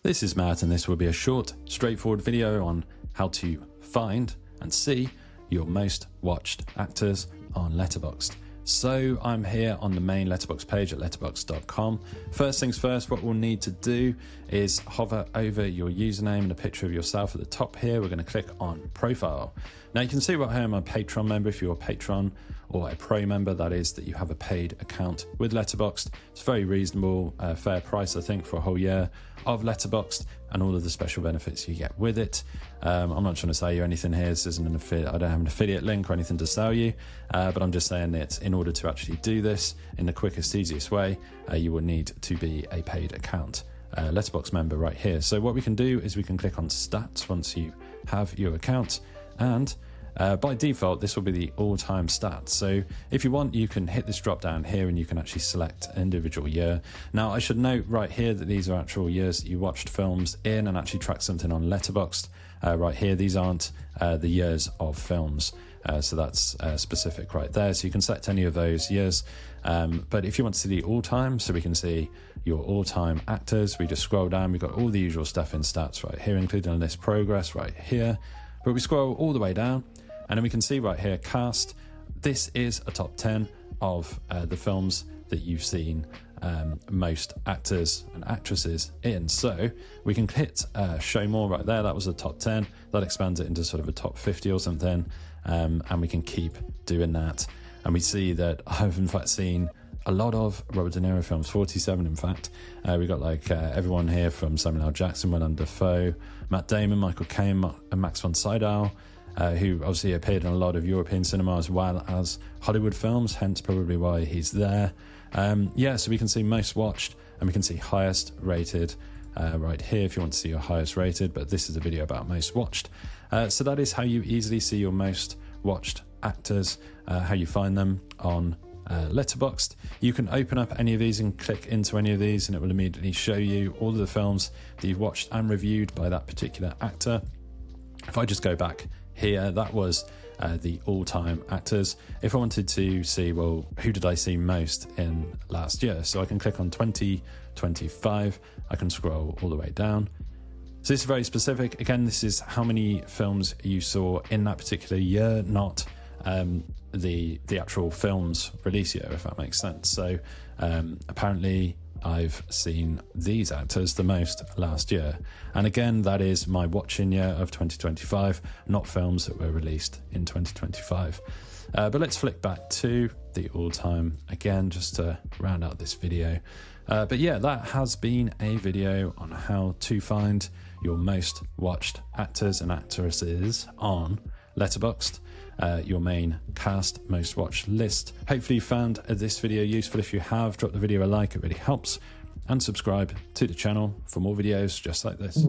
This is Matt, and this will be a short, straightforward video on how to find and see your most watched actors on Letterboxd. So I'm here on the main Letterbox page at letterboxd.com. First things first, what we'll need to do is hover over your username and a picture of yourself at the top here. We're going to click on Profile. Now you can see right here I'm a Patreon member. If you're a Patron or a Pro member, that is that you have a paid account with Letterboxd. It's very reasonable, fair price, I think, for a whole year of Letterboxd and all of the special benefits you get with it. I'm not trying to sell you anything here. This isn't an affiliate. I don't have an affiliate link or anything to sell you, but I'm just saying that in order to actually do this in the quickest, easiest way, you will need to be a paid account. Letterboxd member right here. So what we can do is we can click on stats once you have your account, and by default this will be the all-time stats. So if you want, you can hit this drop down here and you can actually select an individual year. Now I should note right here that these are actual years that you watched films in and actually track something on Letterboxd. Right here, these aren't the years of films, so that's specific right there. So you can select any of those years, but if you want to see the all-time, so we can see your all-time actors, we just scroll down. We've got all the usual stuff in stats right here, including list progress right here, but we scroll all the way down and then we can see right here cast. This is a top 10 of the films that you've seen most actors and actresses in. So we can hit show more right there. That was the top 10. That expands it into sort of a top 50 or something, and we can keep doing that. And we see that I've in fact seen a lot of Robert De Niro films, 47 in fact. We got like everyone here from Samuel L. Jackson, Willem Dafoe, Matt Damon, Michael Caine, and Max von Sydow, who obviously appeared in a lot of European cinema as well as Hollywood films, hence probably why he's there. Yeah, so we can see most watched and we can see highest rated right here if you want to see your highest rated, but this is a video about most watched. So that is how you easily see your most watched actors, how you find them on Letterboxd. You can open up any of these and click into any of these and it will immediately show you all of the films that you've watched and reviewed by that particular actor. If I just go back here, that was the all-time actors. If I wanted to see, well, who did I see most in last year? So I can click on 2025. I can scroll all the way down. So this is very specific. Again, this is how many films you saw in that particular year, not the actual film's release year, if that makes sense. So apparently I've seen these actors the most last year, and again that is my watching year of 2025, not films that were released in 2025. But let's flick back to the all-time again just to round out this video. But yeah, that has been a video on how to find your most watched actors and actresses on Letterboxd, your main cast most watched list. Hopefully you found this video useful. If you have, drop the video a like, it really helps, and subscribe to the channel for more videos just like this.